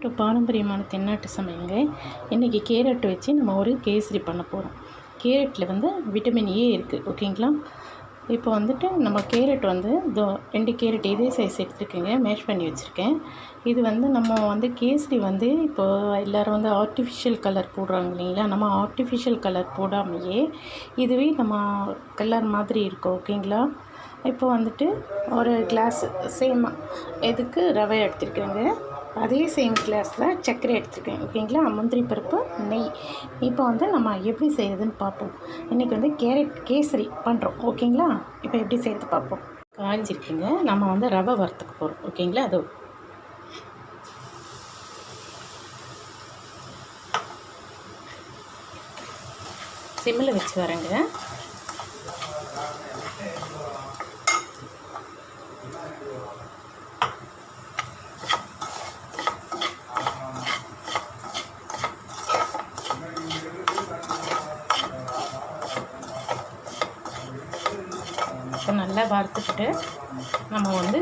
Welcome to பாரம்பரியமான தென்னாட்டு சமையலுங்க. இன்றைக்கி கேரட் வச்சு நம்ம ஒரு கேசரி பண்ண போகிறோம். கேரட்டில் வந்து விட்டமின் ஏ இருக்குது, ஓகேங்களா. இப்போ வந்துட்டு நம்ம கேரட் வந்து 2 கேரட் இதே சைஸ் எடுத்துருக்கேங்க, மேஷ் பண்ணி வச்சுருக்கேன். இது வந்து நம்ம வந்து கேசரி வந்து இப்போ எல்லோரும் வந்து ஆர்டிஃபிஷியல் கலர் போடுறாங்க இல்லைங்களா. நம்ம ஆர்டிஃபிஷியல் கலர் போடாமையே இதுவே நம்ம கலர் மாதிரி இருக்கும், ஓகேங்களா. இப்போ வந்துட்டு ஒரு கிளாஸ் சேம் இதுக்கு ரவை எடுத்துருக்கேங்க. அதே சேம் கிளாஸில் சர்க்கரை எடுத்துருக்கேன், ஓகேங்களா. முந்திரி பருப்பு, நெய். இப்போ வந்து நம்ம எப்படி செய்கிறதுன்னு பார்ப்போம். இன்றைக்கி வந்து கேரட் கேசரி பண்ணுறோம், ஓகேங்களா. இப்போ எப்படி செய்கிறது பார்ப்போம். காய்ஞ்சிருக்குங்க. நம்ம வந்து ரவை வறுத்துக்க போகிறோம், ஓகேங்களா. அது சிம்மில் வச்சு வரேங்க. இப்போ நல்லா வறுத்துக்கிட்டு நம்ம வந்து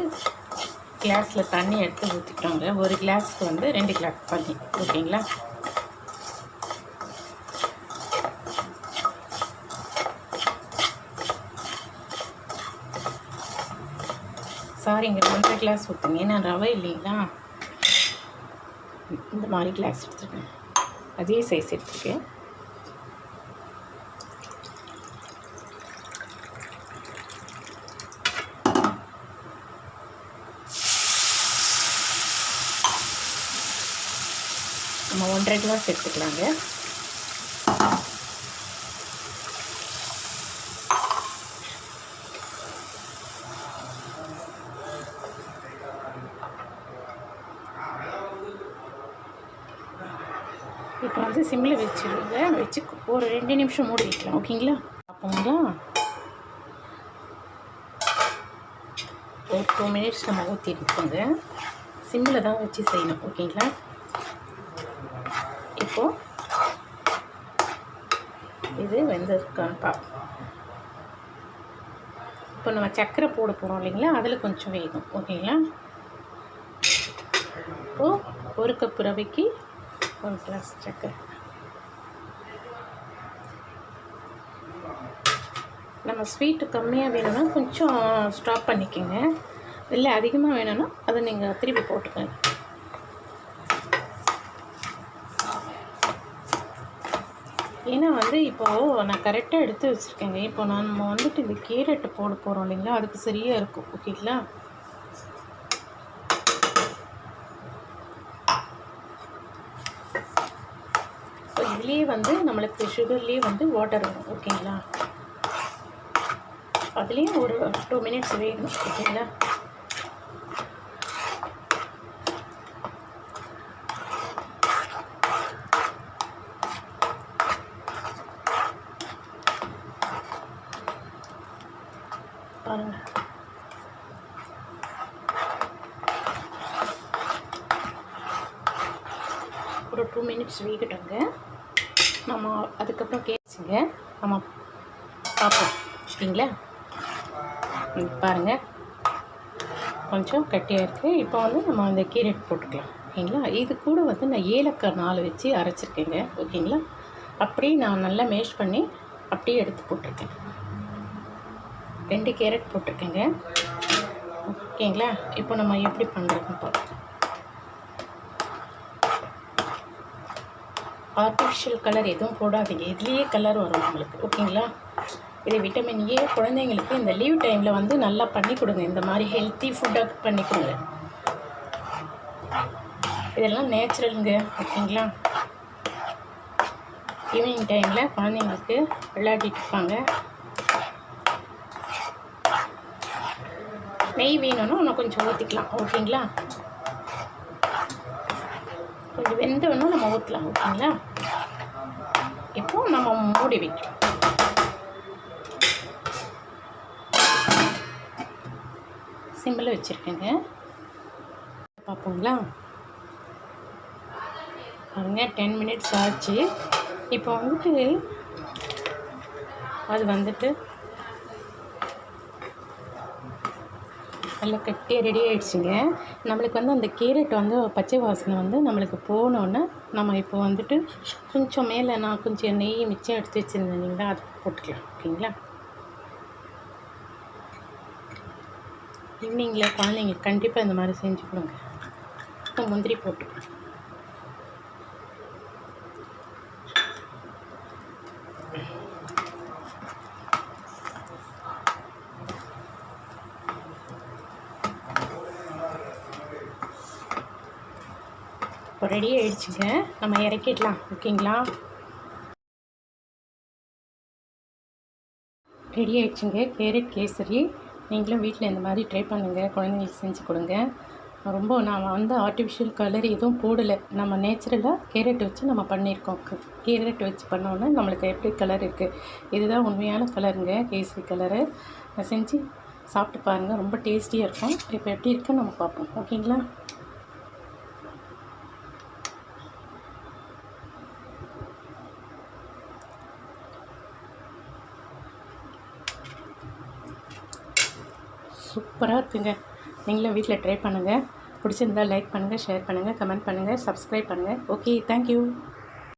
கிளாஸில் தண்ணி எடுத்து ஊற்றிக்கிட்டோங்க. ஒரு கிளாஸுக்கு வந்து 2 கிளாஸ் தண்ணி, ஓகேங்களா. சாரிங்க, 1.5 கிளாஸ் ஊற்றுங்க. நான் ரவை இல்லைங்களா, இந்த மாதிரி கிளாஸ் எடுத்துருக்கேன். அதே சைஸ் எடுத்துருக்கேன். நம்ம 1.5 கிளாஸ் எடுத்துக்கலாங்க. இப்போ வந்து சிம்மில் வச்சுருங்க. வச்சு ஒரு 2 நிமிஷம் மூடி வைக்கலாம், ஓகேங்களா. அப்போங்களா ஒரு 2 மினிட்ஸ் நம்ம ஊற்றி இருக்கோங்க. சிம்மில் தான் வச்சு செய்யணும், ஓகேங்களா. இப்போது இது வெந்திருக்கான்னு பார்ப்போம். இப்போ நம்ம சர்க்கரை போட போகிறோம் இல்லைங்களா, அதில் கொஞ்சம் வேகும், ஓகேங்களா. இப்போது 1 கப் ரவைக்கு 1 கிளாஸ் சர்க்கரை. நம்ம ஸ்வீட்டு கம்மியாக வேணும்னா கொஞ்சம் ஸ்டாப் பண்ணிக்கோங்க. இல்லை அதிகமாக வேணும்னா அதை நீங்கள் திருப்பி போட்டுக்கோங்க. ஏன்னா வந்து இப்போது நான் கரெக்டாக எடுத்து வச்சுருக்கேங்க. இப்போ நம்ம வந்துட்டு இந்த கேரட்டை போட போகிறோம் இல்லைங்களா, அதுக்கு சரியாக இருக்கும், ஓகேங்களா. இப்போ இதுலேயே வந்து நம்மளுக்கு சுகர்லேயே வந்து வாட்டர் வரும், ஓகேங்களா. அதுலேயும் ஒரு 2 மினிட்ஸ் வேகணும், ஓகேங்களா. பாருங்க, ஒரு 2 மினிட்ஸ் வேகட்டுங்க. நம்ம அதுக்கப்புறம் கேச்சுங்க நம்ம பார்ப்போம், ஓகேங்களா. பாருங்கள், கொஞ்சம் கட்டியாக இருக்குது. இப்போ வந்து நம்ம அந்த கேரட் போட்டுக்கலாம், ஓகேங்களா. இது கூட வந்து நான் ஏலக்காய் 4 வச்சு அரைச்சிருக்கேங்க, ஓகேங்களா. அப்படியே நான் நல்லா மேஷ் பண்ணி அப்படியே எடுத்து போட்டிருக்கேன். 2 கேரட் போட்டிருக்கேங்க, ஓகேங்களா. இப்போ நம்ம எப்படி பண்ணுறதுன்னு பார்ப்போம். ஆர்டிஃபிஷியல் கலர் எதுவும் போடாதீங்க, இதுலேயே கலர் வரும் உங்களுக்கு, ஓகேங்களா. இது விட்டமின் ஏ. குழந்தைங்களுக்கு இந்த லீவ் டைமில் வந்து நல்லா பண்ணி கொடுங்க. இந்த மாதிரி ஹெல்த்தி ஃபுட்டாக பண்ணி கொடுங்க. இதெல்லாம் நேச்சுரலுங்க, ஓகேங்களா. ஈவினிங் டைமில் குழந்தைங்களுக்கு விளையாடிட்டு இருப்பாங்க. நெய் வேணும்னா இன்னும் கொஞ்சம் ஊற்றிக்கலாம், ஓகேங்களா. கொஞ்சம் வெந்தவொன்னா நம்ம ஊற்றலாம், ஓகேங்களா. இப்போது நம்ம மூடி வைக்கலாம். சிம்பிளாக வச்சுருக்கேங்க. பார்ப்போங்களா. பாருங்க, 10 மினிட்ஸ் ஆச்சு. இப்போ வந்துட்டு அது வந்துட்டு நல்லா கட்டியாக ரெடி ஆகிடுச்சிங்க. நம்மளுக்கு வந்து அந்த கேரட் வந்து பச்சை வாசனை வந்து நம்மளுக்கு போனோன்னே நம்ம இப்போ வந்துட்டு கொஞ்சம் மேலே நான் கொஞ்சம் நெய் மிச்சம் எடுத்து வச்சுருந்தேன் இல்லைங்களா, அது போட்டுக்கலாம். ஓகேங்களா. ஈவினிங்கில் குழந்தைங்களுக்கு கண்டிப்பாக இந்த மாதிரி செஞ்சு கொடுங்க. இப்போ முந்திரி போட்டுக்கலாம். இப்போ ரெடி ஆகிடுச்சுங்க, நம்ம இறக்கிடலாம். ஓகேங்களா. ரெடி ஆகிடுச்சுங்க கேரட் கேசரி. நீங்களும் வீட்டில் இந்த மாதிரி ட்ரை பண்ணுங்கள், குழந்தைங்களுக்கு செஞ்சு கொடுங்க. ரொம்ப நான் வந்து ஆர்டிஃபிஷியல் கலர் எதுவும் போடலை, நம்ம நேச்சுரலாக கேரட் வச்சு நம்ம பண்ணியிருக்கோம். கேரட் வச்சு பண்ணோன்னே நம்மளுக்கு எப்படி கலர் இருக்குது, இதுதான் உண்மையான கலருங்க, கேசரி கலரு. செஞ்சு சாப்பிட்டு பாருங்கள், ரொம்ப டேஸ்டியாக இருக்கும். இப்போ எப்படி இருக்குன்னு நம்ம பார்ப்போம். ஓகேங்களா. சூப்பராக இருக்குங்க. நீங்களும் வீட்டில் ட்ரை பண்ணுங்கள். பிடிச்சிருந்தால் லைக் பண்ணுங்கள், ஷேர் பண்ணுங்கள், கமெண்ட் பண்ணுங்கள், சப்ஸ்கிரைப் பண்ணுங்கள். Okay, thank you.